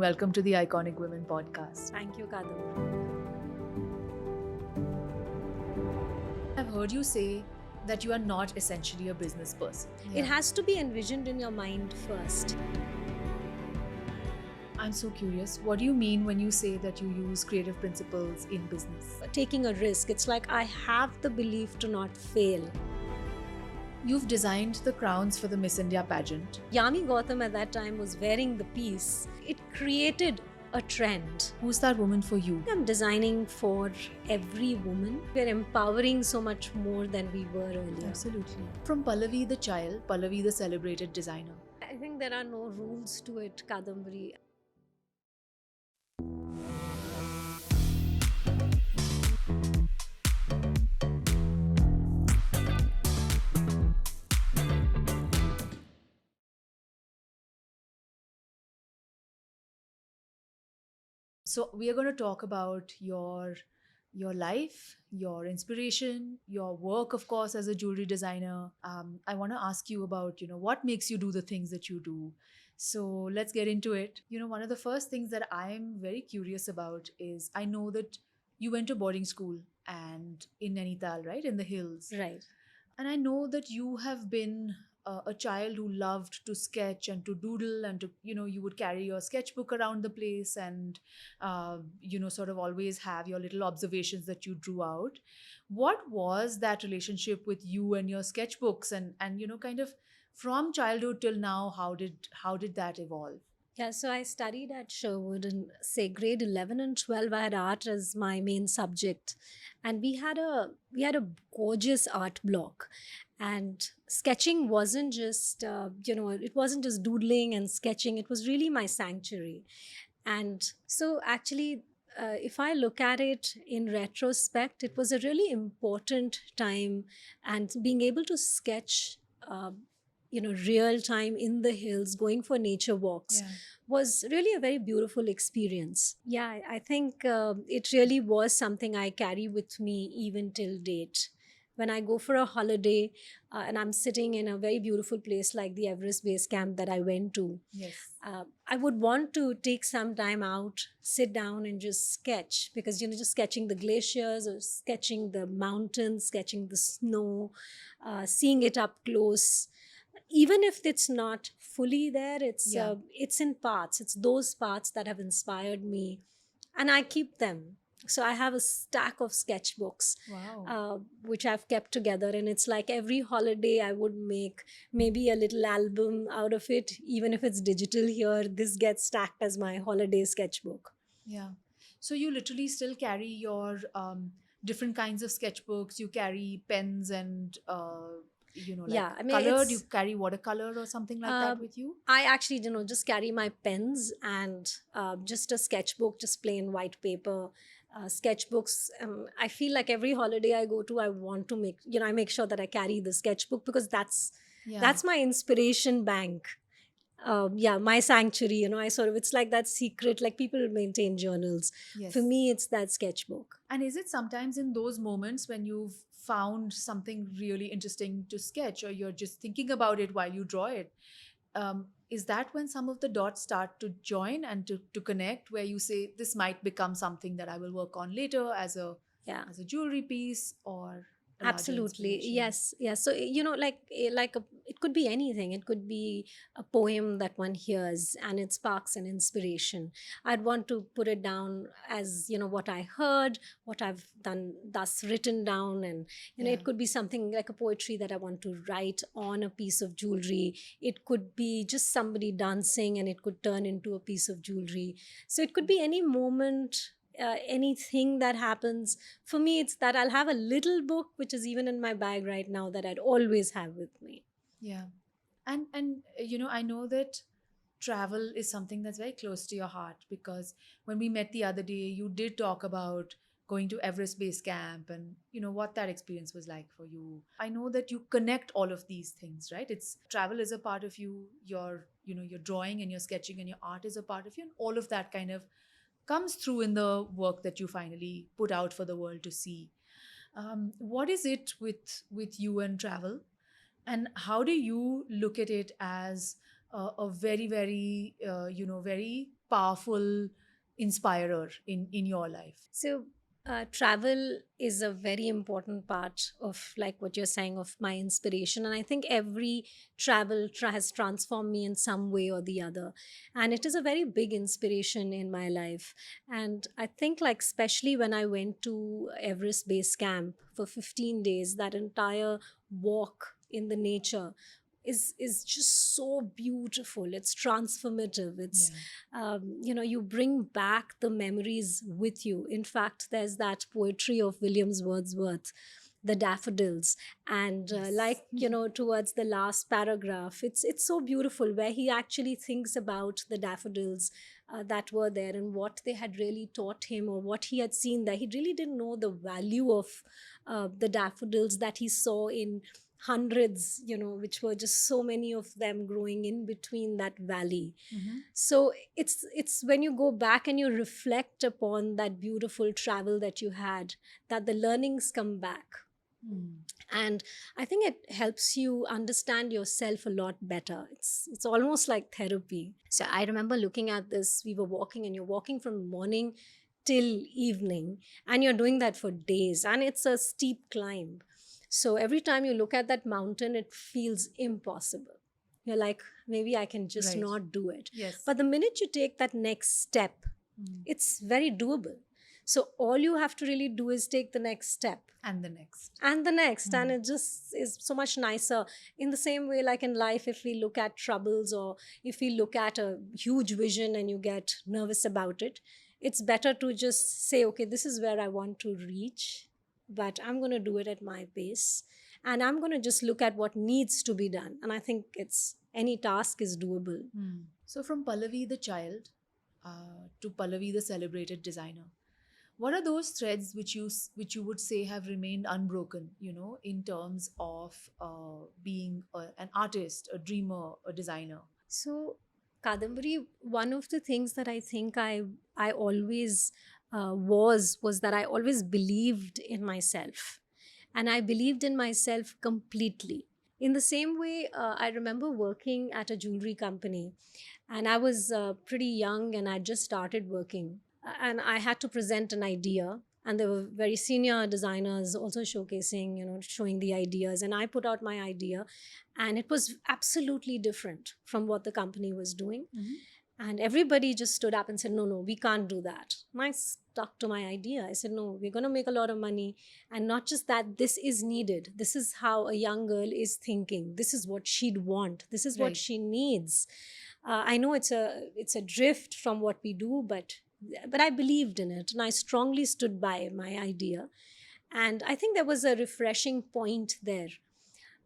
welcome to the Iconic Women podcast. Thank you, Kadam. I've heard you say that you are not essentially a business person. It has to be envisioned in your mind first. I'm so curious. What do you mean when you say that you use creative principles in business? Taking a risk, it's like I have the belief to not fail. You've designed the crowns for the Miss India pageant. Yami Gautam at that time was wearing the piece. It created a trend. Who's that woman for you? I'm designing for every woman. We're empowering so much more than we were earlier. Absolutely. From Pallavi the child, Pallavi the celebrated designer. I think there are no rules to it, Kadambari. So we are going to talk about your life, your inspiration, your work, of course, as a jewelry designer. I want to ask you about what makes you do the things that you do. So let's get into it. One of the first things that I'm very curious about is I know that you went to boarding school and in Nainital, right, in the hills. Right. And I know that you have been a child who loved to sketch and to doodle and to, you would carry your sketchbook around the place and, sort of always have your little observations that you drew out. What was that relationship with you and your sketchbooks and kind of from childhood till now, how did that evolve? Yeah, so I studied at Sherwood and say grade 11 and 12 I had art as my main subject, and we had a gorgeous art block, and sketching wasn't just it wasn't just doodling and sketching, it was really my sanctuary. And so actually if I look at it in retrospect, it was a really important time, and being able to sketch real time in the hills, going for nature walks, Yeah. was really a very beautiful experience. Yeah, I think it really was something I carry with me even till date. When I go for a holiday and I'm sitting in a very beautiful place like the Everest Base Camp that I went to, Yes. I would want to take some time out, sit down and just sketch, because just sketching the glaciers or sketching the mountains, sketching the snow, seeing it up close, even if it's not fully there, Yeah. it's in parts. It's those parts that have inspired me, and I keep them. So I have a stack of sketchbooks, Wow. which I've kept together, and it's like every holiday I would make maybe a little album out of it. Even if it's digital here, this gets stacked as my holiday sketchbook. Yeah. So you literally still carry your different kinds of sketchbooks. You carry pens and like Yeah, I mean, colored. You carry watercolor or something like uh, that with you. I actually, just carry my pens and just a sketchbook, just plain white paper. Sketchbooks. I feel like every holiday I go to, I want to I make sure that I carry the sketchbook, because Yeah. that's my inspiration bank. Yeah, my sanctuary. I sort of, it's like that secret. Like people maintain journals. Yes. For me, it's that sketchbook. And is it sometimes in those moments when you've found something really interesting to sketch, or you're just thinking about it while you draw it? Is that when some of the dots start to join and to connect, where you say this might become something that I will work on later Yeah. as a jewelry piece or a larger Absolutely. inspiration? Yes. So, it could be anything. It could be a poem that one hears and it sparks an inspiration. I'd want to put it down as, what I heard, what I've done, thus written down. And, Yeah. it could be something like a poetry that I want to write on a piece of jewelry. It could be just somebody dancing and it could turn into a piece of jewelry. So it could be any moment, anything that happens. For me, it's that I'll have a little book, which is even in my bag right now, that I'd always have with me. Yeah. And I know that travel is something that's very close to your heart, because when we met the other day, you did talk about going to Everest Base Camp and what that experience was like for you. I know that you connect all of these things, right? It's travel is a part of you, your drawing and your sketching and your art is a part of you, and all of that kind of comes through in the work that you finally put out for the world to see. What is it with you and travel, and how do you look at it as a very very very powerful inspirer in your life? So, travel is a very important part of, like what you're saying, of my inspiration. And I think every travel has transformed me in some way or the other. And it is a very big inspiration in my life. And I think, like, especially when I went to Everest Base Camp for 15 days, that entire walk in the nature is just so beautiful. It's transformative. It's Yeah. you bring back the memories with you. In fact, there's that poetry of Williams Wordsworth, the daffodils, and Yes. like, towards the last paragraph, it's so beautiful, where he actually thinks about the daffodils that were there and what they had really taught him, or what he had seen there. He really didn't know the value of the daffodils that he saw in hundreds, which were just so many of them growing in between that valley. Mhm. So it's when you go back and you reflect upon that beautiful travel that you had, that the learnings come back. Mm. And I think it helps you understand yourself a lot better. It's almost like therapy. So I remember looking at this. We were walking, and you're walking from morning till evening, and you're doing that for days, and it's a steep climb. So every time you look at that mountain, it feels impossible. You're like, maybe I can just Right. not do it. Yes. But the minute you take that next step, Mm. it's very doable. So all you have to really do is take the next step, And the next. and the next, and Mm. it just is so much nicer. In the same way, like in life, if we look at troubles, or if we look at a huge vision and you get nervous about it, it's better to just say, okay, this is where I want to reach, but I'm going to do it at my pace, and I'm going to just look at what needs to be done. And I think it's any task is doable. Mm. So from Pallavi the child to Pallavi the celebrated designer, what are those threads which you would say have remained unbroken, in terms of being an artist, a dreamer, a designer? So, Kadambari, one of the things that I think I always was that I always believed in myself, and I believed in myself completely. In the same way, I remember working at a jewelry company, and I was pretty young, and I just started working, and I had to present an idea. And there were very senior designers also showcasing, showing the ideas. And I put out my idea, and it was absolutely different from what the company was doing. Mhm. And everybody just stood up and said, no, we can't do that. And I stuck to my idea. I said, no, we're going to make a lot of money. And not just that, this is needed. This is how a young girl is thinking. This is what she'd want. This is what Right. she needs. I know it's a drift from what we do, but I believed in it, and I strongly stood by my idea. And I think there was a refreshing point there.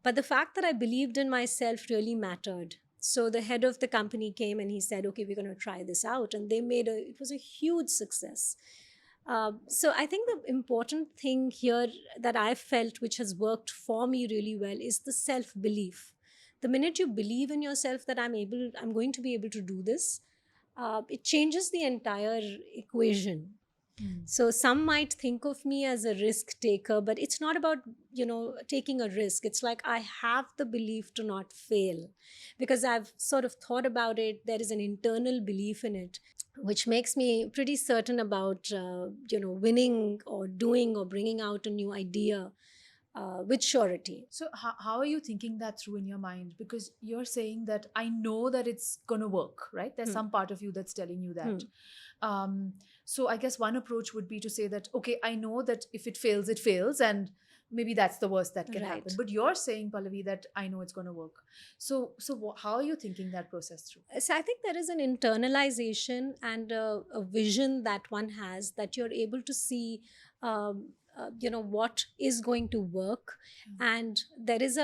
But the fact that I believed in myself really mattered. So the head of the company came and he said, okay, we're going to try this out. And it was a huge success. So I think the important thing here that I felt, which has worked for me really well, is the self-belief. The minute you believe in yourself that I'm going to be able to do this, it changes the entire equation. Mm. So some might think of me as a risk taker, but it's not about, taking a risk. It's like I have the belief to not fail, because I've sort of thought about it. There is an internal belief in it, which makes me pretty certain about, winning or doing or bringing out a new idea with surety. So how are you thinking that through in your mind? Because you're saying that I know that it's going to work, right? There's Hmm. some part of you that's telling you that. Hmm. So I guess one approach would be to say that, okay, I know that if it fails, and maybe that's the worst that can happen. Right. But you're saying, Pallavi, that I know it's going to work. So how are you thinking that process through? So I think there is an internalization and a vision that one has, that you're able to see, what is going to work. And there is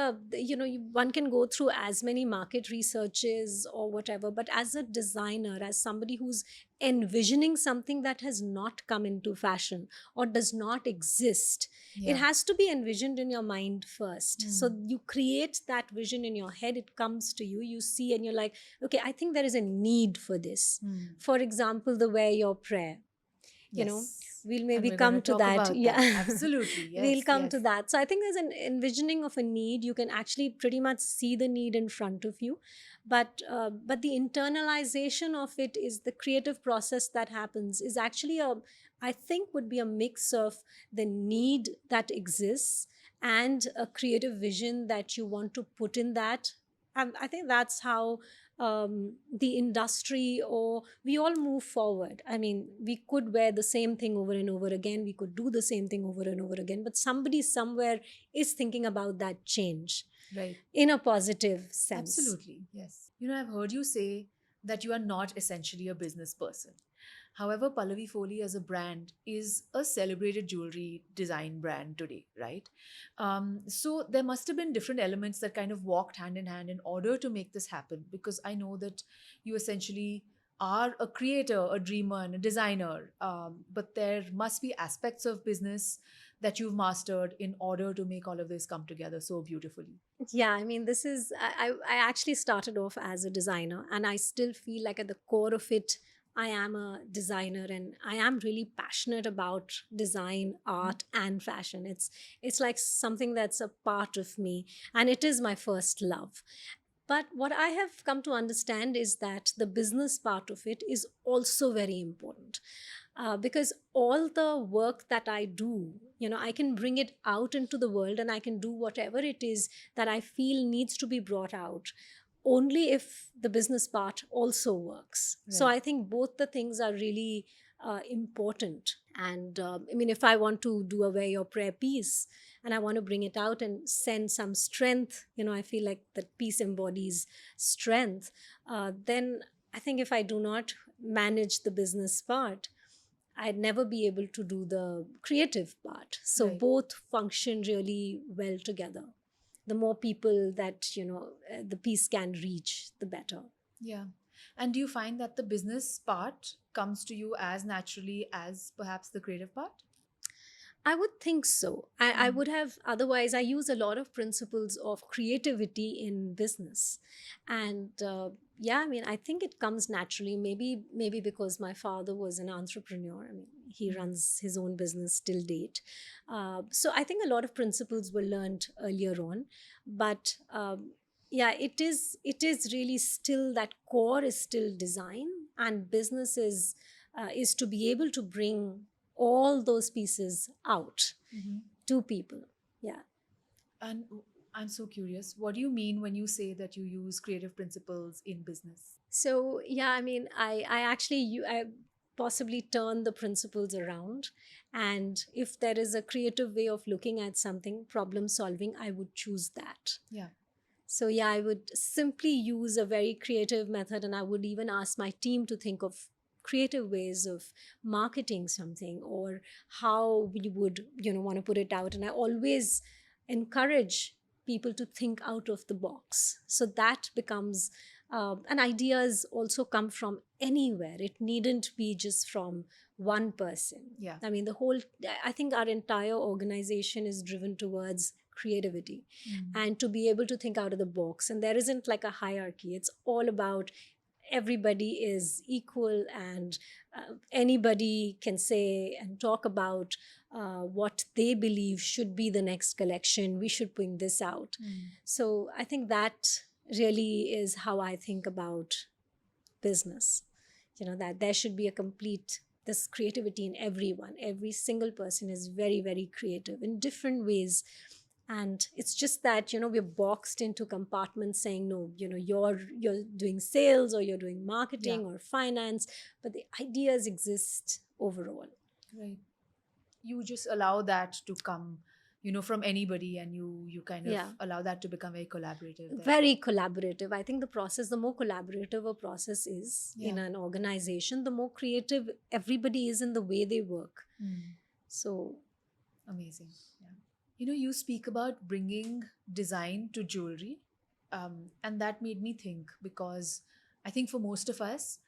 one can go through as many market researches or whatever, but as a designer, as somebody who's envisioning something that has not come into fashion or does not exist, it has to be envisioned in your mind first. So you create that vision in your head, it comes to you, you see, and you're like, okay, I think there is a need for this. For example, the Wear Your Prayer. you know, Yes. we'll And maybe we're going come to to talk that. about that. Yeah. Absolutely. We'll Yes. come to Yes. that. So I think there's an envisioning of a need. You can actually pretty much see the need in front of you, but the internalization of it is the creative process that happens is actually a, I think, would be a mix of the need that exists and a creative vision that you want to put in that. And I think that's how the industry, or we all move forward. I mean, we could wear the same thing over and over again, we could do the same thing over and over again, but somebody somewhere is thinking about that change Right. in a positive sense. Absolutely. Yes. I've heard you say that you are not essentially a business person. However, Pallavi Foley as a brand is a celebrated jewelry design brand today, right? So there must have been different elements that kind of walked hand in hand in order to make this happen. Because I know that you essentially are a creator, a dreamer, and a designer. But there must be aspects of business that you've mastered in order to make all of this come together so beautifully. Yeah, I mean, this is, I actually started off as a designer, and I still feel like at the core of it, I am a designer, and I am really passionate about design, art, and fashion. It's like something that's a part of me, and it is my first love. But what I have come to understand is that the business part of it is also very important, because all the work that I do, I can bring it out into the world, and I can do whatever it is that I feel needs to be brought out only if the business part also works. So Right. I think both the things are really important. And I mean, if I want to do a Wear Your Prayer piece and I want to bring it out and send some strength, I feel like that piece embodies strength, then I think if I do not manage the business part, I'd never be able to do the creative part. So Right. both function really well together. The more people that, the piece can reach, the better. Yeah. And do you find that the business part comes to you as naturally as perhaps the creative part? I would think so. I Mm. would have, otherwise, I use a lot of principles of creativity in business. And yeah, I mean, I think it comes naturally. Maybe because my father was an entrepreneur. I mean, he Mm. runs his own business till date. So I think a lot of principles were learned earlier on. But yeah, it is really still, that core is still design, and business is to be able to bring all those pieces out Mhm. to people. Yeah. And I'm so curious, what do you mean when you say that you use creative principles in business? So yeah, I mean, I actually I possibly turn the principles around, and if there is a creative way of looking at something, problem solving, I would choose that. Yeah. So yeah, I would simply use a very creative method, and I would even ask my team to think of creative ways of marketing something, or how we would, want to put it out. And I always encourage people to think out of the box. So that becomes, and ideas also come from anywhere. It needn't be just from one person. Yeah. I mean, I think our entire organization is driven towards creativity, Mm. and to be able to think out of the box. And there isn't like a hierarchy. It's all about everybody is equal, and anybody can say and talk about what they believe should be the next collection. We should bring this out. Mm. So I think that really is how I think about business. That there should be a complete, this creativity in everyone. Every single person is very, very creative in different ways, and it's just that, we're boxed into compartments saying, no, you're doing sales, or you're doing Yeah. marketing or finance, but the ideas exist overall. Right. You just allow that to come, from anybody, and you kind of Yeah, allow that to become very collaborative, very therefore. collaborative. I think the more collaborative a process is in Yeah. an organization, the more creative everybody is in the way they work. Mm. So Amazing. Yeah. You speak about bringing design to jewelry, and that made me think, because I think for most of us,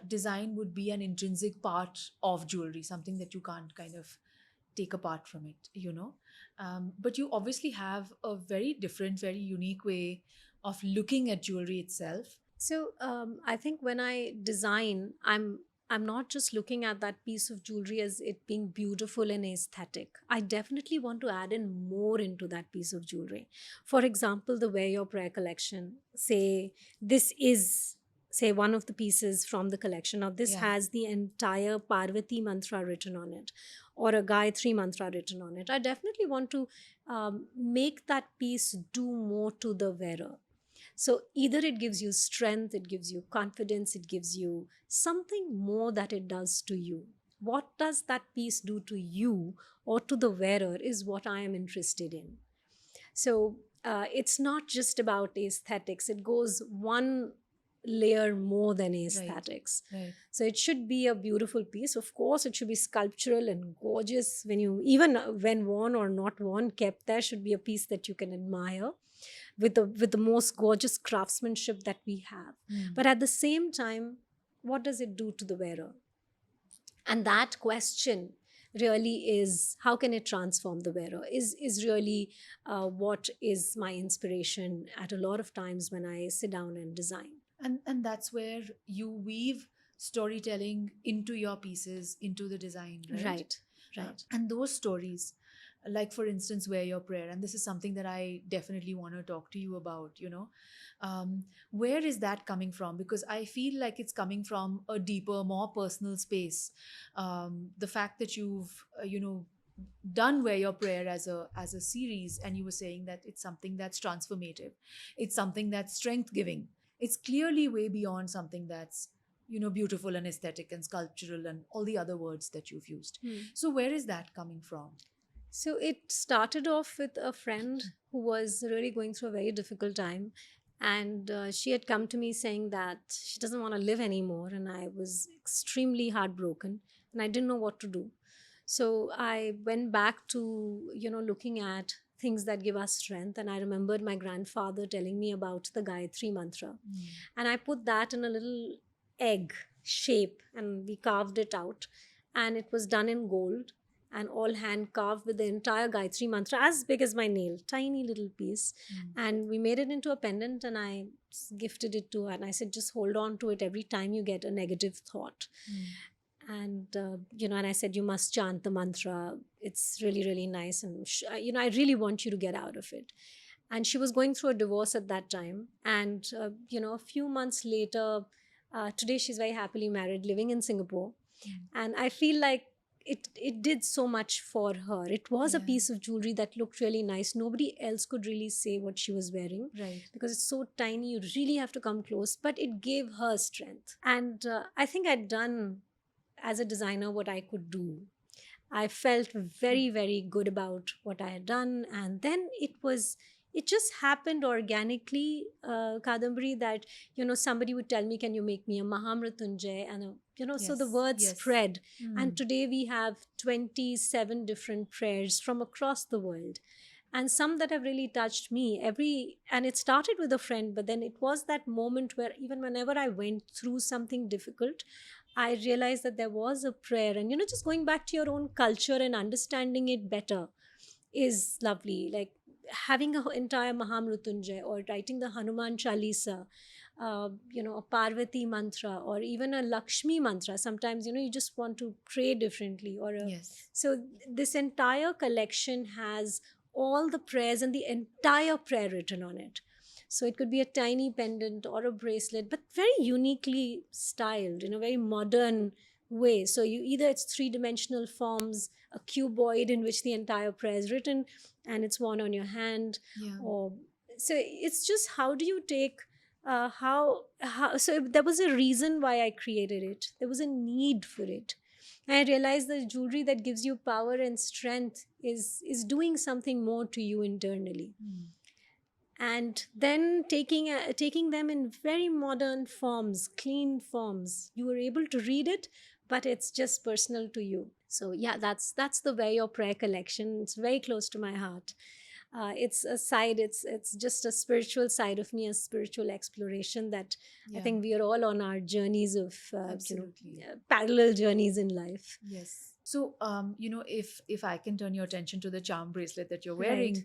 design would be an intrinsic part of jewelry, something that you can't kind of take apart from it. But you obviously have a very different, very unique way of looking at jewelry itself. I think when I design, I'm I'm not just looking at that piece of jewelry as it being beautiful and aesthetic. I definitely want to add in more into that piece of jewelry. For example, the Wear Your Prayer collection. Say this is, say, one of the pieces from the collection. Now this Yeah. has the entire Parvati mantra written on it, or a Gayatri mantra written on it. I definitely want to make that piece do more to the wearer. So either it gives you strength, it gives you confidence, it gives you something more that it does to you. What does that piece do to you or to the wearer is what I am interested in. So it's not just about aesthetics, it goes one layer more than aesthetics. Right. So it should be a beautiful piece. Of course, it should be sculptural and gorgeous. When you, even when worn or not worn, kept there, should be a piece that you can admire with the most gorgeous craftsmanship that we have. Mm. But at the same time, what does it do to the wearer? And that question really is, how can it transform the wearer, is really what is my inspiration at a lot of times when I sit down and design. And that's where you weave storytelling into your pieces, into the design, right? Right. And those stories, like for instance, Wear Your Prayer, and this is something that I definitely want to talk to you about, where is that coming from? Because I feel like it's coming from a deeper, more personal space. The fact that you've done Wear Your Prayer as a series, and you were saying that it's something that's transformative, it's something that's strength giving, it's clearly way beyond something that's beautiful and aesthetic and sculptural and all the other words that you've used. So where is that coming from? So it started off with a friend who was really going through a very difficult time. And she had come to me saying that she doesn't want to live anymore. And I was extremely heartbroken and I didn't know what to do. So I went back to, looking at things that give us strength. And I remembered my grandfather telling me about the Gayatri mantra. And I put that in a little egg shape and we carved it out. And it was done in gold and all hand carved with the entire Gayatri mantra, as big as my nail, tiny little piece. And we made it into a pendant and I gifted it to her. And I said, just hold on to it every time you get a negative thought. And, and I said, you must chant the mantra. It's really, really nice. And, I really want you to get out of it. And she was going through a divorce at that time. And, a few months later, today she's very happily married, living in Singapore. And I feel like it did so much for her. It was a piece of jewelry that looked really nice. Nobody else could really say what she was wearing. Right. Because it's so tiny, you really have to come close. But it gave her strength. And I think I'd done, as a designer, what I could do. I felt very, very good about what I had done. And then it just happened organically, Kadambari, that, somebody would tell me, can you make me a Mahamrityunjay? And, so the word spread. And today we have 27 different prayers from across the world. And some that have really touched me. And it started with a friend, but then it was that moment where even whenever I went through something difficult, I realized that there was a prayer. And, just going back to your own culture and understanding it better is lovely. Like having an entire Mahamrityunjay or writing the Hanuman Chalisa, a Parvati mantra or even a Lakshmi mantra. Sometimes, you just want to pray differently. So this entire collection has all the prayers and the entire prayer written on it. So it could be a tiny pendant or a bracelet, but very uniquely styled in a very modern way. So it's three-dimensional forms, a cuboid in which the entire prayer is written and it's worn on your hand. So it's just, how do you take so there was a reason why I created it. There was a need for it. I realized that jewelry that gives you power and strength is doing something more to you internally. And then taking them in very modern forms, clean forms. You were able to read it, but it's just personal to you. So that's the Wear Your Prayer collection. It's very close to my heart. It's a side, it's just a spiritual side of me, a spiritual exploration that I think we are all on our journeys of, parallel journeys in life. Yes. So, if I can turn your attention to the charm bracelet that you're wearing,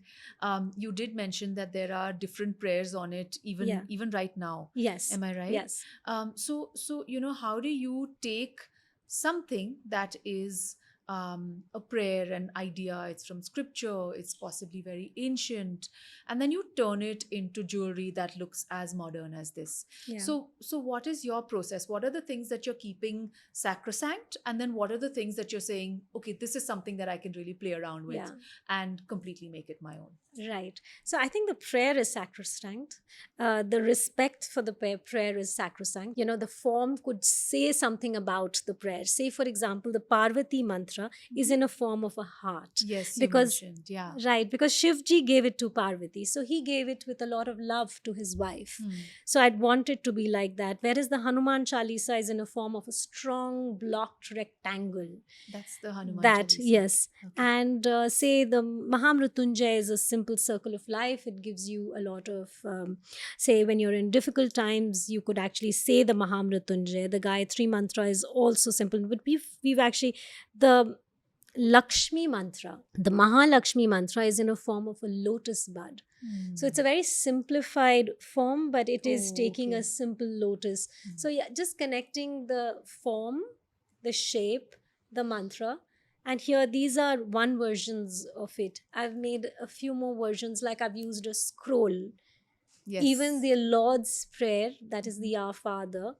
you did mention that there are different prayers on it, even right now. Yes. Am I right? Yes. So how do you take something that is a prayer, an idea, it's from scripture, it's possibly very ancient, and then you turn it into jewelry that looks as modern as this. Yeah. So what is your process? What are the things that you're keeping sacrosanct? And then what are the things that you're saying, okay, this is something that I can really play around with Yeah. and completely make it my own? Right. So I think the prayer is sacrosanct. The respect for the prayer is sacrosanct. The form could say something about the prayer. Say, for example, the Parvati mantra is in a form of a heart. Yes, you Because, mentioned. Yeah. right, because Shivji gave it to Parvati. So he gave it with a lot of love to his wife. Hmm. So I'd want it to be like that. Whereas the Hanuman Chalisa is in a form of a strong blocked rectangle. That's the Hanuman That, Chalisa. yes. Okay. And say the Mahamrutyunjay is a simple circle of life. It gives you a lot of, say, when you're in difficult times, you could actually say the Mahamrutyunjay. The Gayatri mantra is also simple. But we've actually, the Lakshmi mantra, the Mahalakshmi mantra is in a form of a lotus bud. So it's a very simplified form, but it is taking a simple lotus. So yeah, just connecting the form, the shape, the mantra. And here, these are one versions of it. I've made a few more versions, like I've used a scroll. Yes. Even the Lord's Prayer, that is the Our Father,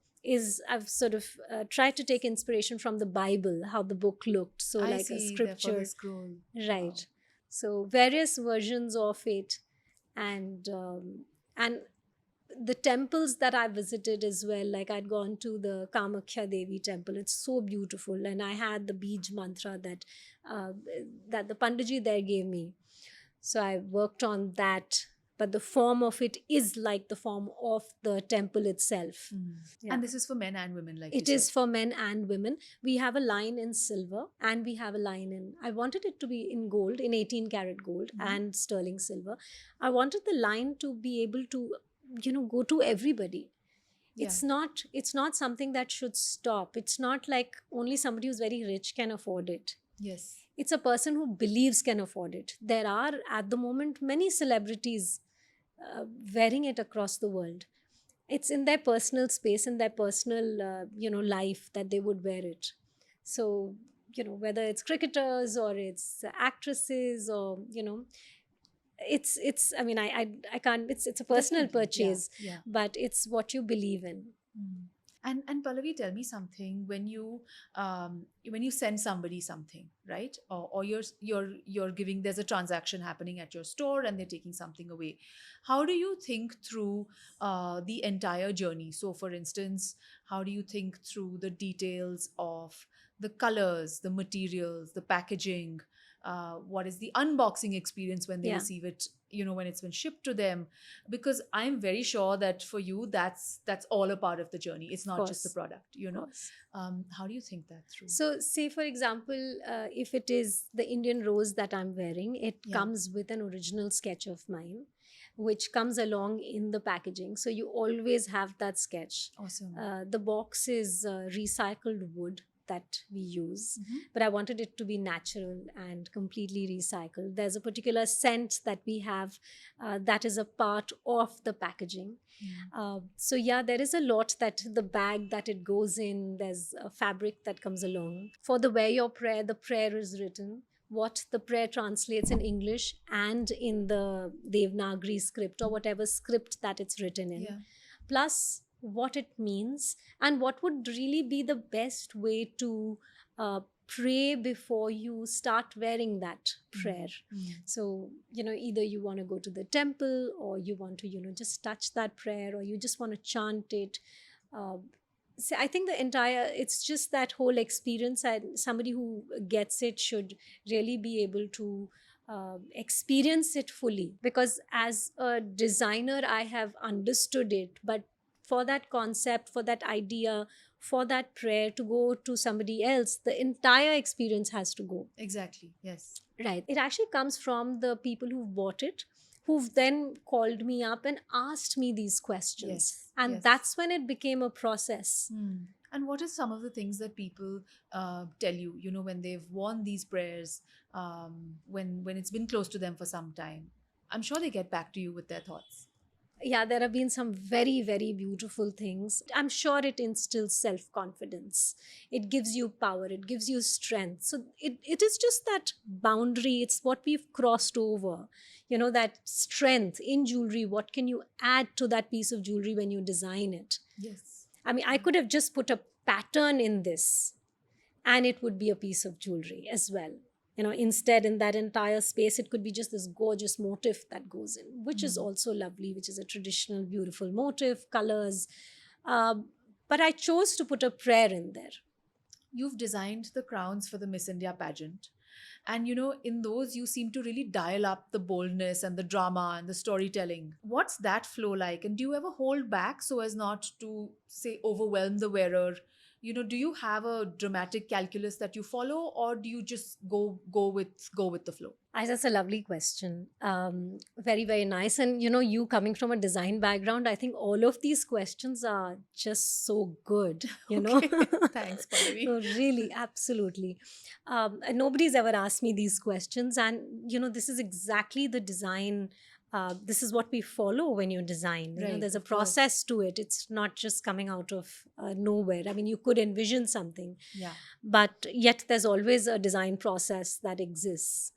I've sort of tried to take inspiration from the Bible, how the book looked. So I like see, a therefore scripture. the scroll. Right. Wow. So various versions of it. And the temples that I visited as well, like I'd gone to the Kamakhya Devi temple. It's so beautiful. And I had the Bij mantra that the Panditji there gave me. So I worked on that. But the form of it is like the form of the temple itself. Yeah. And this is for men and women, like It you is said. for men and women. We have a line in silver and we have a line in, I wanted it to be in gold, in 18 karat gold and sterling silver. I wanted the line to be able to, go to everybody. Yeah. It's not something that should stop. It's not like only somebody who's very rich can afford it. Yes. It's a person who believes can afford it. There are at the moment many celebrities wearing it across the world. It's in their personal space, in their personal life, that they would wear it. So whether it's cricketers or it's actresses, or it's I mean, I can't, it's a personal Definitely. Yeah. purchase. Yeah. But it's what you believe in. And Pallavi, tell me something. When you send somebody something, right? Or you're giving, there's a transaction happening at your store and they're taking something away. How do you think through the entire journey? So, for instance, how do you think through the details of the colors, the materials, the packaging? What is the unboxing experience when they Yeah. receive it, when it's been shipped to them? Because I'm very sure that for you, that's all a part of the journey. It's not just the course. product. Of course. How do you think that through? So, say for example, if it is the Indian rose that I'm wearing, it Yeah. comes with an original sketch of mine, which comes along in the packaging. So, you always have that sketch. Awesome. The box is recycled wood that we use, Mhm. but I wanted it to be natural and completely recycled. There's a particular scent that we have that is a part of the packaging. So yeah, there is a lot, that the bag that it goes in, there's a fabric that comes along. For the Wear Your Prayer, the prayer is written. What the prayer translates in English and in the Devanagari script, or whatever script that it's written in. Yeah. Plus what it means, and what would really be the best way to pray before you start wearing that prayer. So, either you want to go to the temple, or you want to, just touch that prayer, or you just want to chant it. So I think it's just that whole experience, and somebody who gets it should really be able to experience it fully. Because as a designer, I have understood it, but for that concept, for that idea, for that prayer to go to somebody else, the entire experience has to go. Exactly. Yes. Right. It actually comes from the people who've bought it, who've then called me up and asked me these questions. Yes, And yes. that's when it became a process. And what are some of the things that people tell you, when they've worn these prayers, when it's been close to them for some time? I'm sure they get back to you with their thoughts. Yeah, there have been some very, very beautiful things. I'm sure it instills self confidence. It gives you power, it gives you strength. So it is just that boundary, it's what we've crossed over. You know, that strength in jewelry. What can you add to that piece of jewelry when you design it? Yes. I mean, I could have just put a pattern in this and it would be a piece of jewelry as well. You know, instead, in that entire space, it could be just this gorgeous motif that goes in, which is Mm. also lovely, which is a traditional beautiful motif, colors. uh, but I chose to put a prayer in there. You've designed the crowns for the Miss India pageant. And in those, you seem to really dial up the boldness and the drama and the storytelling. What's that flow like? And do you ever hold back so as not to, say, overwhelm the wearer? Do you have a dramatic calculus that you follow, or do you just go with the flow? That's a lovely question. Very, very nice. And you know, you coming from a design background, I think all of these questions are just so good, you know. Okay. Thanks, Pallavi. No, really, absolutely. And nobody's ever asked me these questions. And, you know, this is exactly the design. This is what we follow when you design. You know, Right, there's a of course. process to it. It's not just coming out of nowhere. I mean, you could envision something, Yeah. but yet there's always a design process that exists.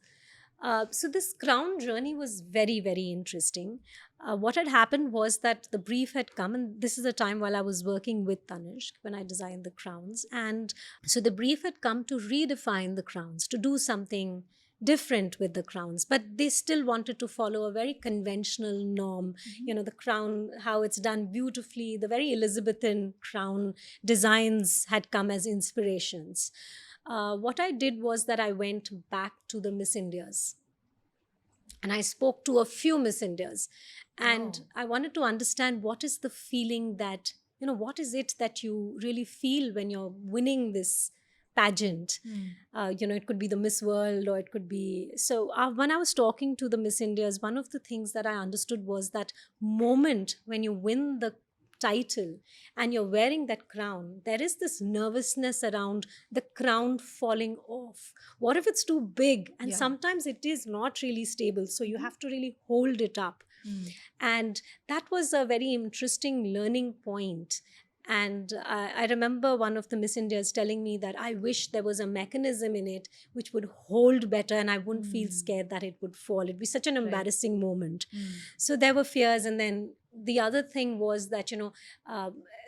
So this crown journey was very, very interesting. What had happened was that the brief had come, and this is a time while I was working with Tanishq when I designed the crowns. And so the brief had come to redefine the crowns, to do something different with the crowns, but they still wanted to follow a very conventional norm. Mhm. You know, the crown, how it's done beautifully, the very Elizabethan crown designs had come as inspirations. What I did was that I went back to the Miss Indias and I spoke to a few Miss Indias. And Oh. I wanted to understand what is the feeling that, you know, what is it that you really feel when you're winning this pageant? Hmm. You know, it could be the Miss World or it could be. So when I was talking to the Miss Indias, one of the things that I understood was that moment when you win the title and you're wearing that crown, there is this nervousness around the crown falling off. What if it's too big? And Yeah. sometimes it is not really stable, so you Mhm. have to really hold it up. Hmm. And that was a very interesting learning point. And I remember one of the Miss Indias telling me that I wish there was a mechanism in it which would hold better and I wouldn't feel Hmm. scared that it would fall. It'd be such an Right. embarrassing moment. Hmm. So there were fears. And then the other thing was that, you know,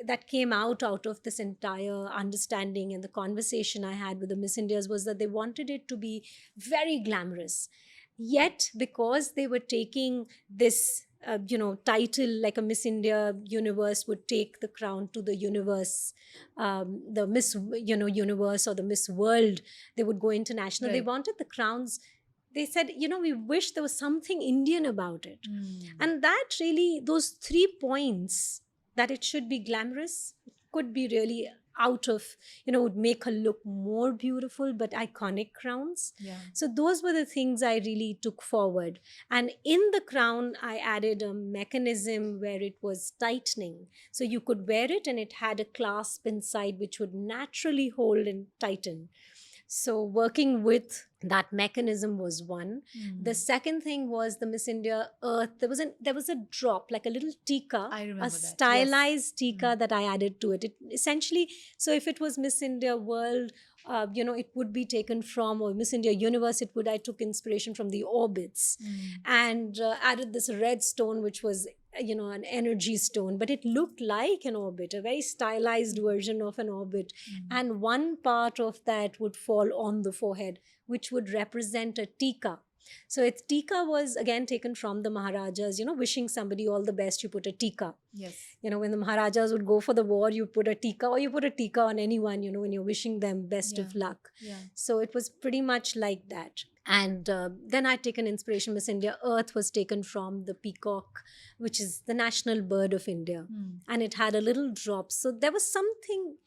that came out of this entire understanding and the conversation I had with the Miss Indias was that they wanted it to be very glamorous. Yet, because they were taking this you know, title like a Miss India universe would take the crown to the universe, the Miss, you know, universe or the Miss World, they would go international. They Right. wanted the crowns. They said, you know, we wish there was something Indian about it. Hmm. And that really, those 3 points, that it should be glamorous, could be really out of, you know, would make her look more beautiful, but iconic crowns. Yeah. So those were the things I really took forward. And in the crown, I added a mechanism where it was tightening. So you could wear it and it had a clasp inside which would naturally hold and tighten. So working with that mechanism was one. The Hmm. second thing was the Miss India Earth. There was a drop, like a little tika, I a remember that. Yes. stylized Hmm. tika that I added to it. It essentially, so if it was Miss India World, you know, it would be taken from, or Miss India Universe, it would, I took inspiration from the orbits Hmm. and added this red stone, which was, you know, an energy stone, but it looked like an orbit, a very stylized version of an orbit. Hmm. And one part of that would fall on the forehead, which would represent a tika. So its tika was again taken from the Maharajas, you know, wishing somebody all the best, you put a tika. Yes. You know, when the Maharajas would go for the war, you put a tika, or you put a tika on anyone, you know, when you're wishing them best Yeah. of luck. Yeah. So it was pretty much like that. And then I taken inspiration. Miss India Earth was taken from the peacock, which is the national bird of India. Hmm. And it had a little drop. So there was something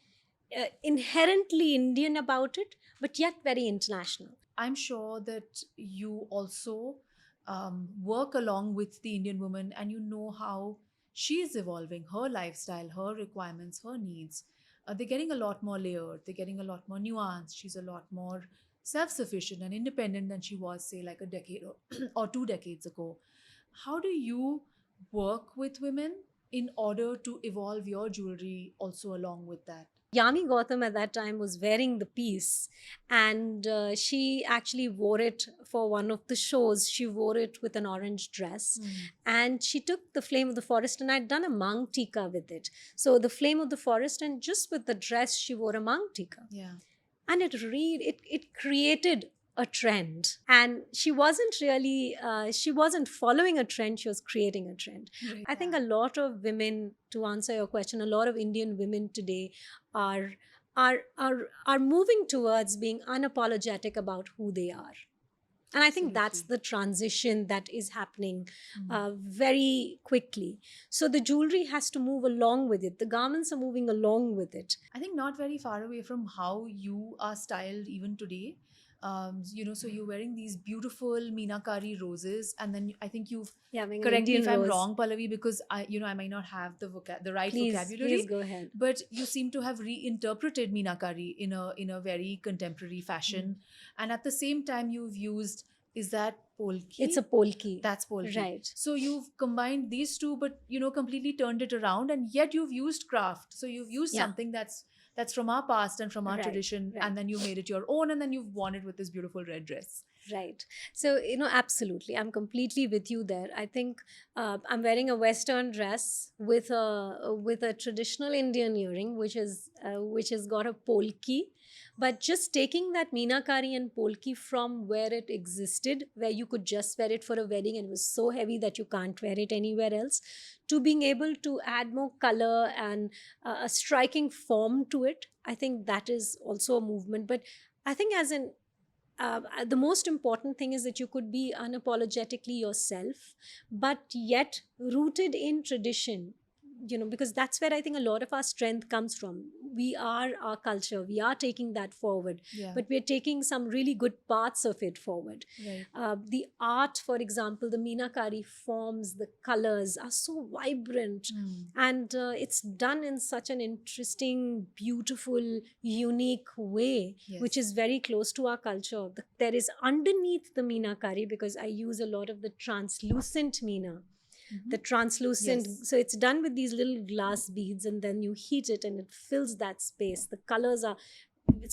inherently Indian about it, but yet very international. I'm sure that you also work along with the Indian woman, and you know how she is evolving, her lifestyle, her requirements, her needs. They're getting a lot more layered, they're getting a lot more nuanced. She's a lot more self sufficient and independent than she was, say, like a decade or, or 2 decades ago. How do you work with women in order to evolve your jewelry also along with that? Yami Gautam at that time was wearing the piece, and she actually wore it for one of the shows. She wore it with an orange dress, Mm. and she took the flame of the forest, and I'd done a Mang Tika with it. So the flame of the forest, and just with the dress, she wore a Mang Tika, Yeah. and it created a trend. And she wasn't following a trend, she was creating a trend. Right. I think a lot of women, to answer your question, a lot of Indian women today are are moving towards being unapologetic about who they are. And I think that's Absolutely. the transition that is happening Mm. very quickly. So the jewelry has to move along with it. The garments are moving along with it. I think not very far away from how you are styled even today. So you're wearing these beautiful Meenakari roses, and then I think you've, Yeah, being an correct me Indian if I'm rose. wrong, Pallavi, because I might not have the right Please vocabulary, go ahead. but you seem to have reinterpreted Meenakari in a very contemporary fashion, and at the same time you've used, is that polki? It's a polki. That's polki. Right. So you've combined these two, but completely turned it around, and yet you've used craft. So you've used Yeah. something that's from our past and from our Right, tradition, right. and then you made it your own, and then you've worn it with this beautiful red dress. Right. So, absolutely. I'm completely with you there. I think I'm wearing a Western dress with a traditional Indian earring, which has got a polki. But just taking that Meenakari and polki from where it existed, where you could just wear it for a wedding and it was so heavy that you can't wear it anywhere else, to being able to add more color and a striking form to it, I think that is also a movement. But I think the most important thing is that you could be unapologetically yourself, but yet rooted in tradition. Because that's where I think a lot of our strength comes from. We are our culture, we are taking that forward, Yeah. but we're taking some really good parts of it forward. Right. The art, for example, the Meenakari forms, the colors are so vibrant, Mm. and it's done in such an interesting, beautiful, unique way, Yes. which is very close to our culture. There is underneath the Meenakari, because I use a lot of the translucent Meena. Mhm. The translucent, Yes. so it's done with these little glass beads, and then you heat it and it fills that space. The colors are,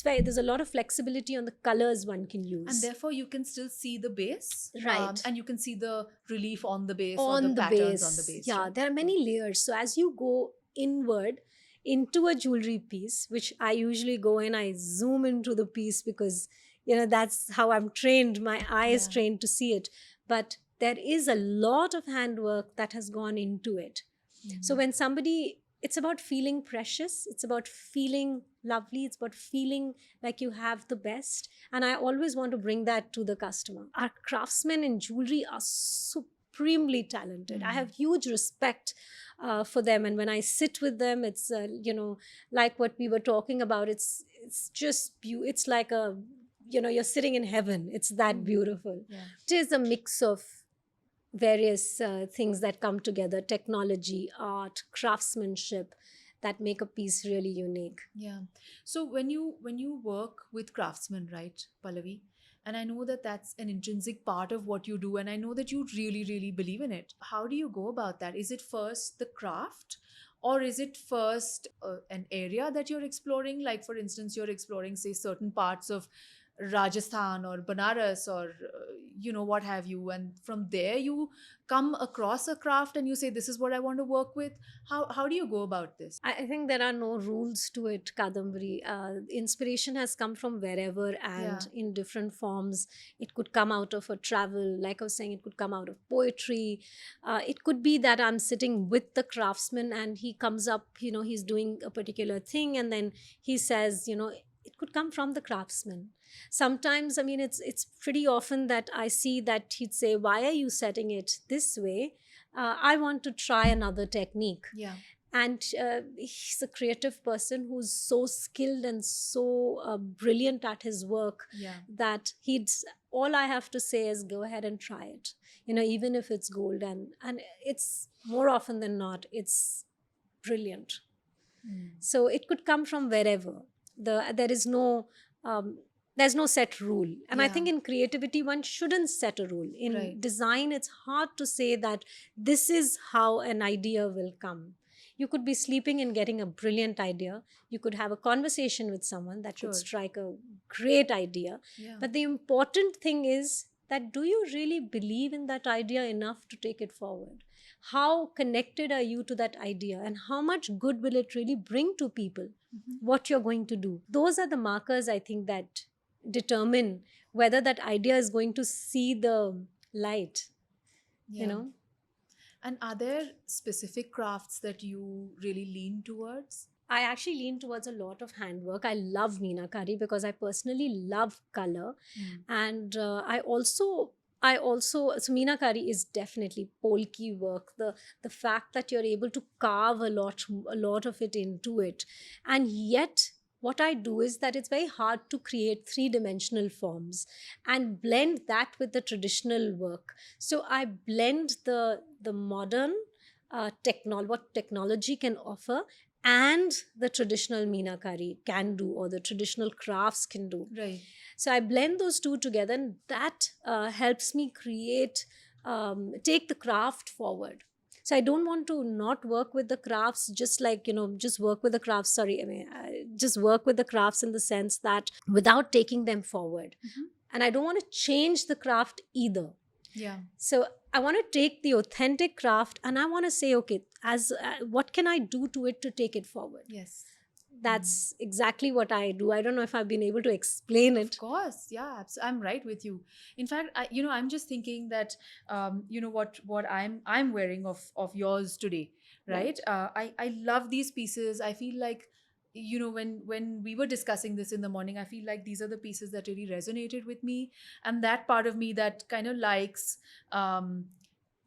there's a lot of flexibility on the colors one can use. And therefore, you can still see the base, Right. and you can see the relief on the base or On the the patterns base. on the base. Yeah, right? there are many layers. So as you go inward into a jewelry piece, which I usually go and I zoom into the piece, because that's how I'm trained. My eye is Yeah. trained to see it. But there is a lot of handwork that has gone into it. So when somebody, it's about feeling precious, it's about feeling lovely, it's about feeling like you have the best. And I always want to bring that to the customer. Our craftsmen in jewelry are supremely talented. I have huge respect for them. And when I sit with them, it's, like what we were talking about, it's just, it's like you're sitting in heaven. It's that beautiful. Yeah. It is a mix of various things that come together: technology, art, craftsmanship, that make a piece really unique. Yeah. So when you work with craftsmen, right, Pallavi, and I know that that's an intrinsic part of what you do, and I know that you really, really believe in it. How do you go about that? Is it first the craft, or is it first an area that you're exploring? Like, for instance, you're exploring, say, certain parts of Rajasthan or Banaras or what have you, and from there you come across a craft and you say, this is what I want to work with. How do you go about this? I think there are no rules to it, Kadambari. Inspiration has come from wherever and in different forms. It could come out of a travel, like I was saying, it could come out of poetry. It could be that I'm sitting with the craftsman and he comes up, he's doing a particular thing, and then he says, it could come from the craftsman. Sometimes, I mean, it's pretty often that I see that he'd say, why are you setting it this way? I want to try another technique. Yeah. And he's a creative person who's so skilled and so brilliant at his work that all I have to say is go ahead and try it, even if it's gold, and it's more often than not, it's brilliant. So it could come from wherever. There is no there's no set rule. And I Yeah. think in creativity, one shouldn't set a rule. In Right. design, it's hard to say that this is how an idea will come. You could be sleeping and getting a brilliant idea. You could have a conversation with someone that could Sure. strike a great idea. Yeah. But the important thing is that, do you really believe in that idea enough to take it forward? How connected are you to that idea, and how much good will it really bring to people? Mhm. What you're going to do. Those are the markers, I think, that determine whether that idea is going to see the light, you Yeah. know. And are there specific crafts that you really lean towards? I actually lean towards a lot of handwork. I love meenakari because I personally love color. Mm. And I also so meenakari is definitely polki work. The fact that you're able to carve a lot of it into it, and yet what I do is that it's very hard to create three-dimensional forms and blend that with the traditional work. So I blend the modern what technology can offer, and the traditional meenakari can do, or the traditional crafts can do. Right. So I blend those two together, and that helps me take the craft forward. So I don't want to not work with the crafts, just like, just work with the crafts. Sorry, just work with the crafts in the sense that without taking them forward. Mhm. And I don't want to change the craft either. Yeah. So I want to take the authentic craft and I want to say, okay, as what can I do to it to take it forward? Yes. That's exactly what I do. I don't know if I've been able to explain Of it. course, yeah, I'm right with you. In fact, I'm just thinking that, what I'm wearing of yours today, right? Right. I love these pieces. I feel like, when we were discussing this in the morning, I feel like these are the pieces that really resonated with me, and that part of me that kind of likes, um,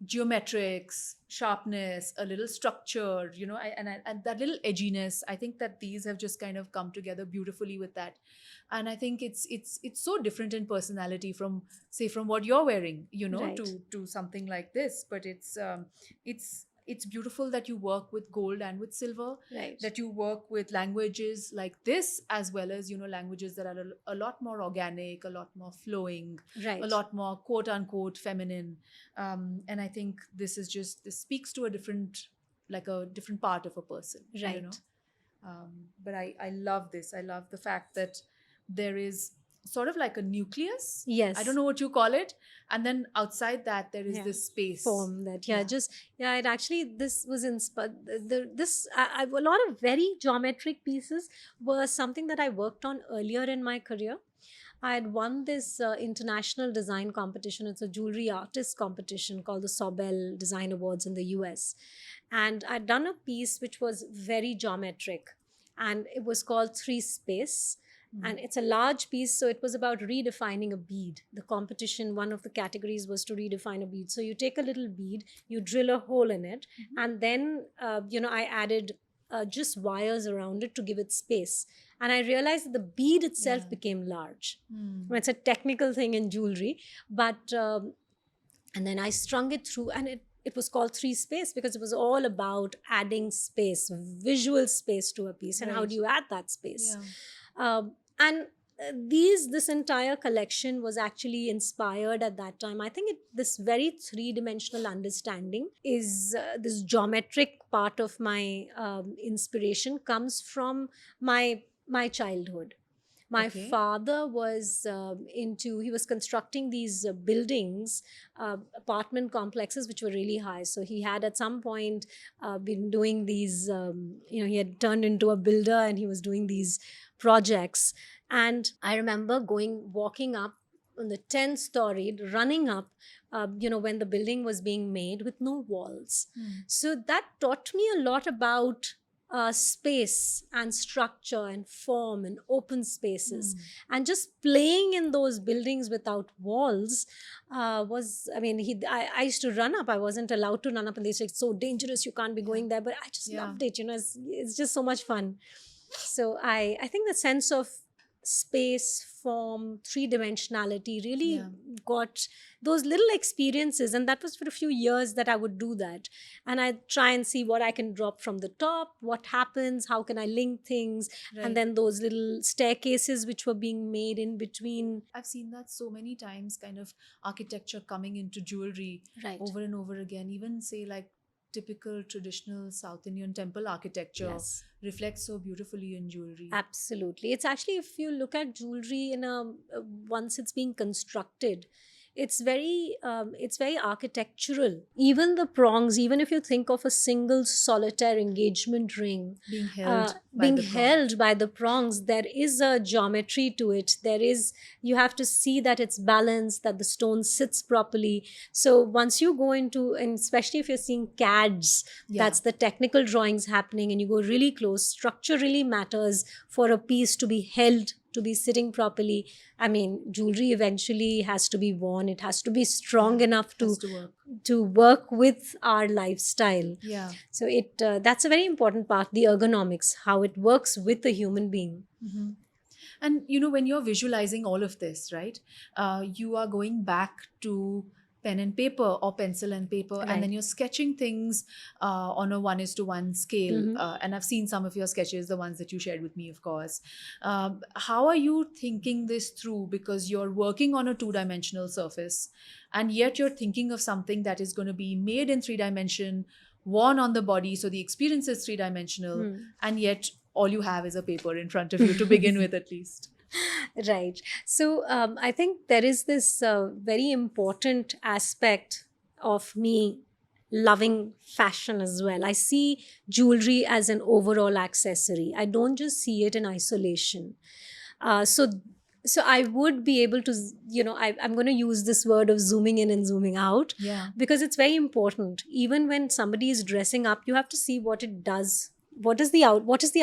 geometrics, sharpness, a little structure, and that little edginess. I think that these have just kind of come together beautifully with that, and I think it's so different in personality from, say, from what you're wearing, Right. to something like this. But it's beautiful that you work with gold and with silver, Right. that you work with languages like this, as well as languages that are a lot more organic, a lot more flowing, Right. a lot more quote unquote feminine. And I think this speaks to a different part of a person. I don't know. Right. But I love this. I love the fact that there is sort of like a nucleus. Yes. I don't know what you call it. And then outside that, there is Yeah. this space. Form that, Yeah. it actually, this was inspired. A lot of very geometric pieces were something that I worked on earlier in my career. I had won this international design competition. It's a jewelry artist competition called the Sobel Design Awards in the US. And I'd done a piece which was very geometric, and it was called Three Space. And it's a large piece, so it was about redefining a bead. The competition, one of the categories was to redefine a bead. So you take a little bead, you drill a hole in it, and then I added just wires around it to give it space. And I realized that the bead itself Yeah. became large. Mm. It's a technical thing in jewelry, but and then I strung it through, and it was called Three Space because it was all about adding space, visual space to a piece, and how Right. do you add that space? Yeah. And this entire collection was actually inspired at that time. I think this very three-dimensional understanding is this geometric part of my inspiration comes from my childhood. My Okay. father was he was constructing these buildings, apartment complexes, which were really high. So he had at some point been doing these, he had turned into a builder and he was doing these projects. And I remember walking up on the 10th story, running up, when the building was being made with no walls. Mm. So that taught me a lot about space and structure and form and open spaces. Mm. And just playing in those buildings without walls I used to run up. I wasn't allowed to run up, and they said, it's so dangerous, you can't be going there. But I just Yeah. loved it. It's just so much fun. So I think the sense of space, form, three dimensionality, really Yeah. got those little experiences. And that was for a few years that I would do that. And I try and see what I can drop from the top, what happens, how can I link things. And Right. then those little staircases which were being made in between. I've seen that so many times, kind of architecture coming into jewelry Right. over and over again. Even say like typical traditional South Indian temple architecture Yes. reflects so beautifully in jewelry. Absolutely. It's actually, if you look at jewelry in a once it's being constructed, it's very architectural. Even the prongs, even if you think of a single solitaire engagement ring Being held by being the prong. held by the prongs, there is a geometry to it. You have to see that it's balanced, that the stone sits properly. So once you go into, and especially if you're seeing CADs, Yeah. that's the technical drawings happening, and you go really close, structure really matters for a piece to be held, to be sitting properly. I mean, jewelry eventually has to be worn. It has to be strong Yeah, enough has to work. to work with our lifestyle. Yeah. So that's a very important part, the ergonomics, how it works with the human being. Mm-hmm. And when you're visualizing all of this, right, you are going back to pen and paper or pencil and paper, and Right. then you're sketching things on a 1:1 scale. Mhm. And I've seen some of your sketches, the ones that you shared with me, of course. How are you thinking this through? Because you're working on a two-dimensional surface, and yet you're thinking of something that is going to be made in 3 dimension, worn on the body, so the experience is 3 dimensional, Hmm. and yet all you have is a paper in front of you to begin with, at least. Right. So I think there is this very important aspect of me loving fashion as well. I see jewelry as an overall accessory. I don't just see it in isolation. So I would be able to, I'm going to use this word of zooming in and zooming out, Yeah. because it's very important. Even when somebody is dressing up, you have to see what it does. What is the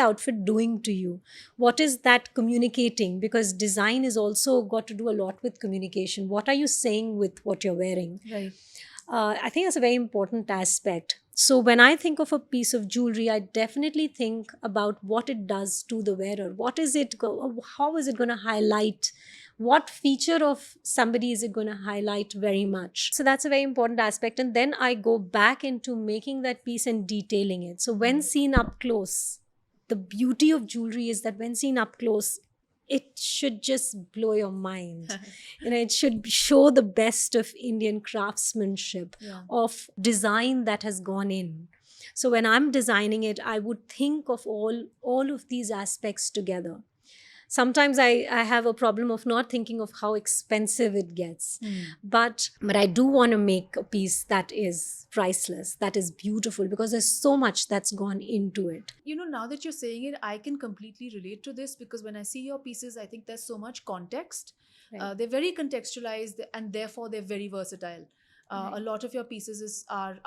outfit doing to you? What is that communicating? Because design is also got to do a lot with communication. What are you saying with what you're wearing? Right. I think that's a very important aspect. So when I think of a piece of jewelry, I definitely think about what it does to the wearer. How is it going to highlight? What feature of somebody is it going to highlight very much? So that's a very important aspect. And then I go back into making that piece and detailing it. So when seen up close, the beauty of jewelry is that when seen up close, it should just blow your mind. It should show the best of Indian craftsmanship, Yeah. of design that has gone in. So when I'm designing it, I would think of all of these aspects together. Sometimes I have a problem of not thinking of how expensive it gets. But I do want to make a piece that is priceless, that is beautiful, because there's so much that's gone into it. Now that you're saying it, I can completely relate to this, because when I see your pieces, I think there's so much context. Right. They're very contextualized, and therefore they're very versatile. Right. A lot of your pieces are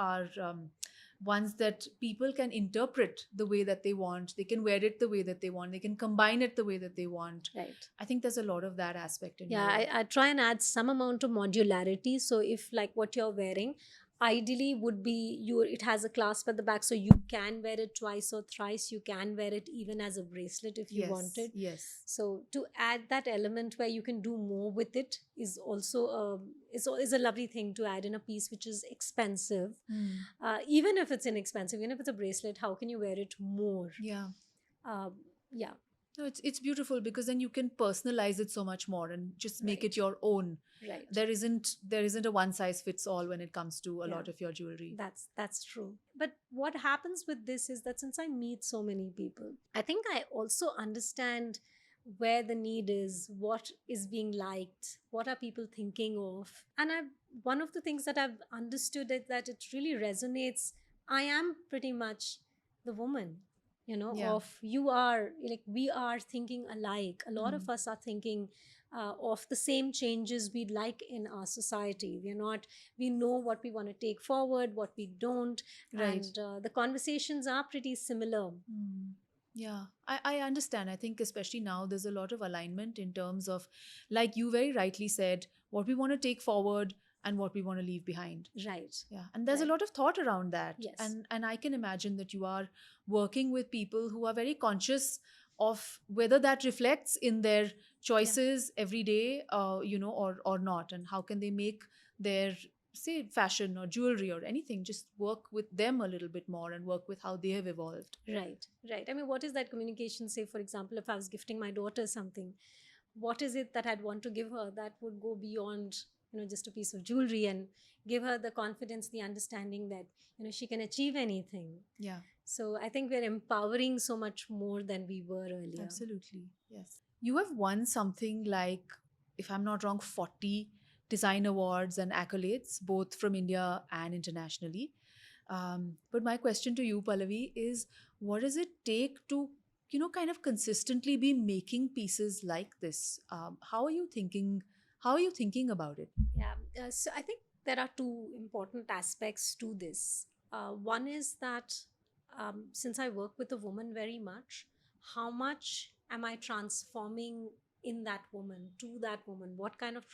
ones that people can interpret the way that they want. They can wear it the way that they want. They can combine it the way that they want. Right. I think there's a lot of that aspect in Yeah, your I try and add some amount of modularity. So if like what you're wearing, ideally would be it has a clasp at the back, so you can wear it twice or thrice. You can wear it even as a bracelet if you Yes, wanted. yes. So to add that element where you can do more with it is also is a lovely thing to add in a piece which is expensive. Even if it's inexpensive, even if it's a bracelet, how can you wear it more? Yeah. Yeah. No, it's beautiful, because then you can personalize it so much more and just make Right. it your own. Right. There isn't a one size fits all when it comes to a Yeah. lot of your jewelry. That's true. But what happens with this is that since I meet so many people, I think I also understand where the need is, what is being liked, what are people thinking of. And one of the things that I've understood is that it really resonates. I am pretty much the woman, Yeah. of you are like, we are thinking alike. A lot of us are thinking of the same changes we'd like in our society. We know what we want to take forward, what we don't. Right. And the conversations are pretty similar. Yeah, I understand. I think especially now there's a lot of alignment in terms of, like you very rightly said, what we want to take forward and what we want to leave behind. Right. Yeah, and there's a Right. lot of thought around that. Yes. And I can imagine that you are working with people who are very conscious of whether that reflects in their choices every day, or not, and how can they make their, say, fashion or jewelry or anything, just work with them a little bit more and work with how they have evolved. Right, right. I mean, what is that communication? Say, for example, if I was gifting my daughter something, what is it that I'd want to give her that would go beyond, just a piece of jewelry, and give her the confidence, the understanding that, she can achieve anything. Yeah, So I think we're empowering so much more than we were earlier. absolutely. Yes. You have won something like, if I'm not wrong, 40 design awards and accolades, both from India and internationally. But my question to you, Pallavi, is what does it take to, kind of consistently be making pieces like this? How are you thinking? How are you thinking about it? Yeah. So I think there are two important aspects to this. One is that since I work with a woman very much, how much am I transforming in that woman, to that woman? What kind of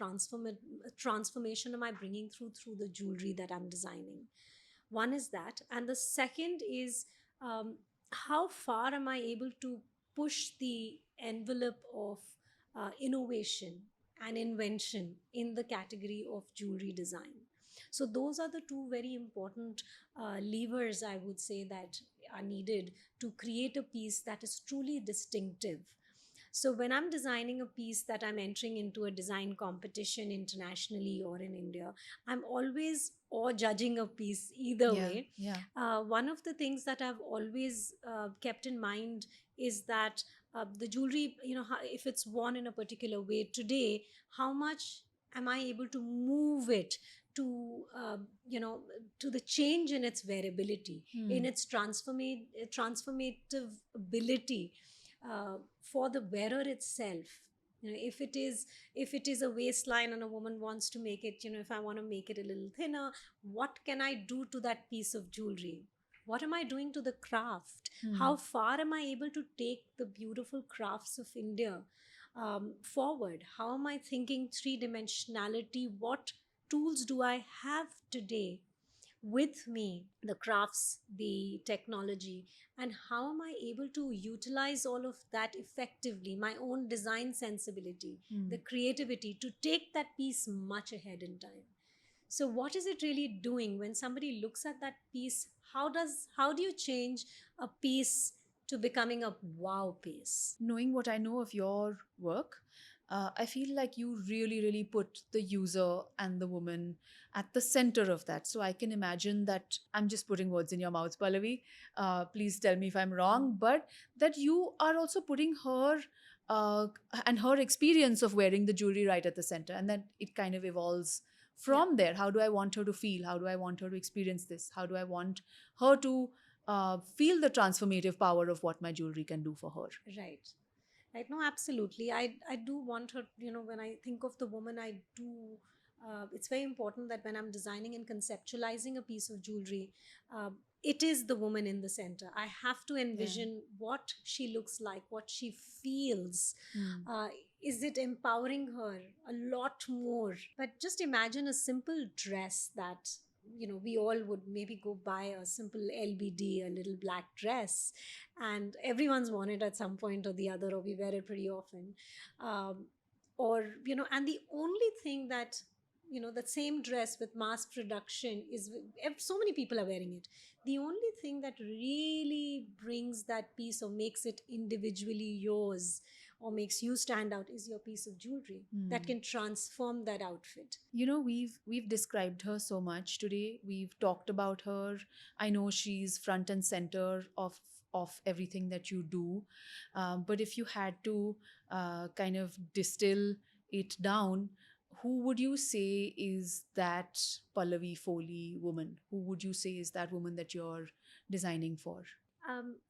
transformation am I bringing through the jewelry that I'm designing? One is that. And the second is, um, how far am I able to push the envelope of innovation and invention in the category of jewelry design? So, those are the two very important levers, I would say, that are needed to create a piece that is truly distinctive. So when I'm designing a piece that I'm entering into a design competition internationally or in India, I'm always or judging a piece either Yeah, way. yeah. One of the things that I've always kept in mind is that the jewelry, if it's worn in a particular way today, how much am I able to move it to, to the change in its variability, in its transformative ability for the wearer itself. If it is a waistline and a woman wants to make it, if I want to make it a little thinner, what can I do to that piece of jewelry? What am I doing to the craft? How far am I able to take the beautiful crafts of India forward? How am I thinking three dimensionality? What tools do I have today with me, the crafts, the technology, and how am I able to utilize all of that effectively, my own design sensibility, the creativity to take that piece much ahead in time? So what is it really doing when somebody looks at that piece? How do you change a piece to becoming a wow piece? Knowing what I know of your work, I feel like you really, really put the user and the woman at the center of that. So I can imagine that I'm just putting words in your mouth, Pallavi. Please tell me if I'm wrong, but that you are also putting her uh, and her experience of wearing the jewelry right at the center, and that it kind of evolves from there. How do I want her to feel? How do I want her to experience this? How do I want her to feel the transformative power of what my jewelry can do for her? Right. Right. No, absolutely. I do want her, when I think of the woman, I do. It's very important that when I'm designing and conceptualizing a piece of jewelry, uh, it is the woman in the center. I have to envision what she looks like, what she feels. Hmm. Uh, is it empowering her a lot more? But just imagine a simple dress that, we all would maybe go buy a simple LBD, a little black dress, and everyone's worn it at some point or the other, or we wear it pretty often. um, and the only thing that, that same dress with mass production is, so many people are wearing it. The only thing that really brings that piece or makes it individually yours or makes you stand out is your piece of jewelry that can transform that outfit. We've described her so much today. We've talked about her. I know she's front and center of everything that you do. But if you had to kind of distill it down, who would you say is that Pallavi Foley woman? Who would you say is that woman that you're designing for?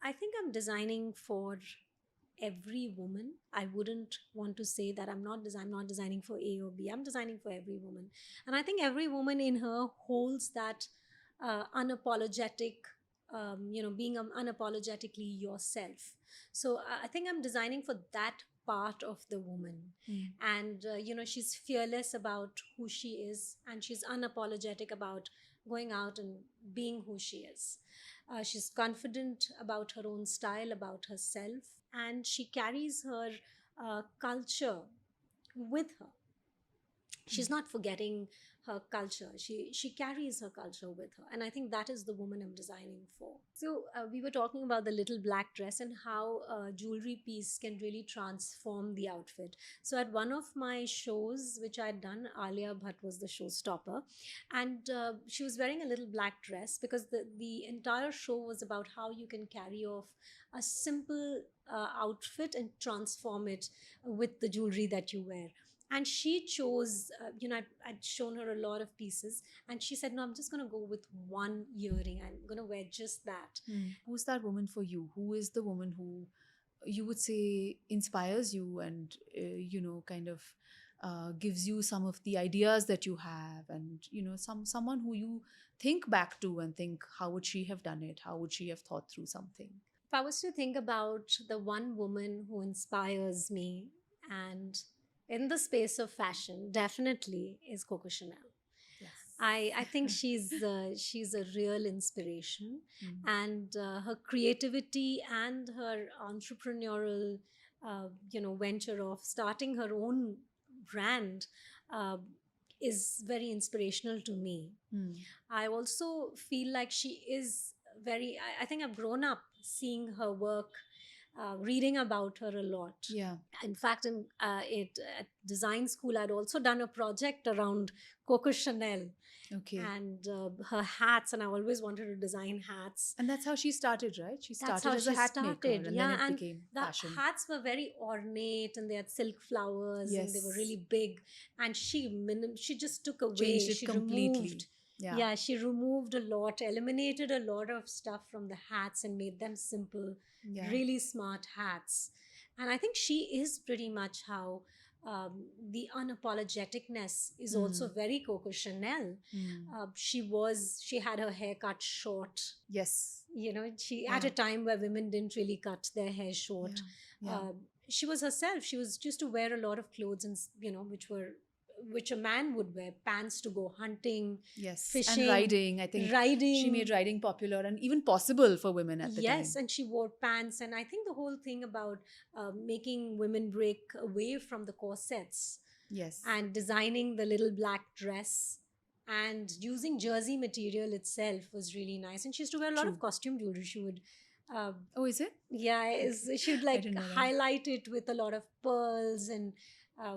I think I'm designing for every woman. I wouldn't want to say that I'm not designing for A or B. I'm designing for every woman. And I think every woman in her holds that unapologetic, being unapologetically yourself. So I think I'm designing for that part of the woman. And, she's fearless about who she is, and she's unapologetic about going out and being who she is. She's confident about her own style, about herself. and she carries her culture with her. She's not forgetting her culture. She carries her culture with her, and I think that is the woman I'm designing for. So we were talking about the little black dress and how a jewelry piece can really transform the outfit. So at one of my shows which I'd done, Alia Bhatt was the showstopper, and she was wearing a little black dress, because the entire show was about how you can carry off a simple outfit and transform it with the jewelry that you wear. And she chose, I'd shown her a lot of pieces, and she said, no, I'm just going to go with one earring. I'm going to wear just that. Who's that woman for you? Who is the woman who you would say inspires you and, kind of gives you some of the ideas that you have, and, someone who you think back to and think, how would she have done it? How would she have thought through something? If I was to think about the one woman who inspires me, and in the space of fashion, definitely is Coco Chanel. Yes. I think she's a real inspiration, and her creativity and her entrepreneurial venture of starting her own brand uh, is very inspirational to me. I also feel like she is I think I've grown up seeing her work, reading about her a lot. Yeah. In fact, at design school, I'd also done a project around Coco Chanel Okay. and her hats, and I always wanted to design hats. And that's how she started, right? She That's started how as a she hat maker, started, and yeah. then it And became the fashion. hats were very ornate, and they had silk flowers, and they were Yes. really big. And she just took away, Changed it she completely. removed. Yeah. Yeah, she removed a lot, eliminated a lot of stuff from the hats and made them simple, Yeah. really smart hats. And I think she is pretty much how the unapologeticness is also very Coco Chanel. She had her hair cut short. Yes. She at a time where women didn't really cut their hair short. Yeah. She was herself. She was just to wear a lot of clothes, and which a man would wear, pants to go hunting, Yes. fishing, And riding. I think she made riding popular and even possible for women at the time. Yes, and she wore pants. And I think the whole thing about making women break away from the corsets, Yes. and designing the little black dress and using jersey material itself was really nice. And she used to wear a lot of costume jewelry. She would Oh, is it? yeah, she would didn't know that. highlight it with a lot of pearls, and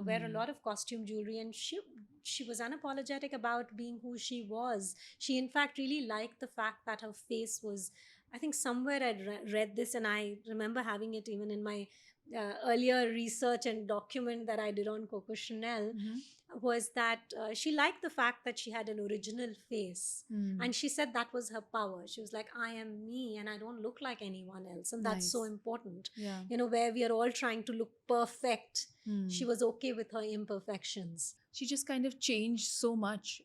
wear a lot of costume jewelry. And she was unapologetic about being who she was. She in fact really liked the fact that her face was, I think somewhere I read this, and I remember having it even in my earlier research and document that I did on Coco Chanel, was that she liked the fact that she had an original face. And she said that was her power. She was like, I am me, and I don't look like anyone else. And that's so important. Yeah. Where we are all trying to look perfect, she was okay with her imperfections. She just kind of changed so much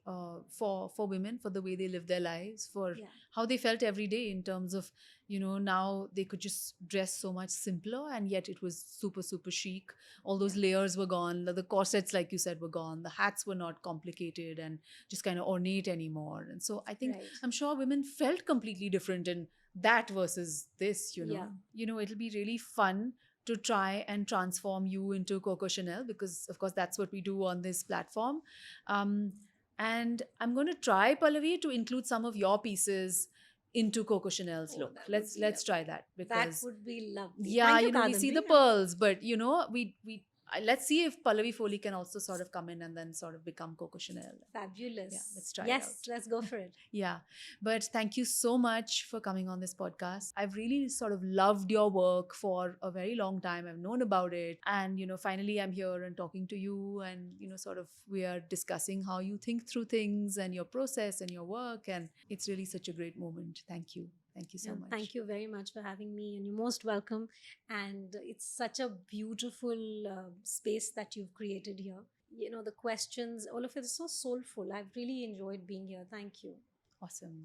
for women, for the way they live their lives, for how they felt every day, in terms of, now they could just dress so much simpler, and yet it was super, super chic. All those layers were gone. The corsets, like you said, were gone. The hats were not complicated and just kind of ornate anymore. And so I think, I'm sure women felt completely different in that versus this, it'll be really fun to try and transform you into Coco Chanel, because of course that's what we do on this platform. And I'm going to try, Pallavi, to include some of your pieces into Coco Chanel's look. Let's try that, because that would be lovely. Yeah, we see the pearls, but we let's see if Pallavi Foley can also sort of come in and then sort of become Coco Chanel. Fabulous. Yeah, let's try it Yes, out. let's go for it. Yeah. But thank you so much for coming on this podcast. I've really sort of loved your work for a very long time. I've known about it. And, finally I'm here and talking to you, and, sort of we are discussing how you think through things and your process and your work. And it's really such a great moment. Thank you. Thank you so much. Thank you very much for having me, and you're most welcome. And it's such a beautiful space that you've created here. The questions, all of it is so soulful. I've really enjoyed being here. Thank you. Awesome.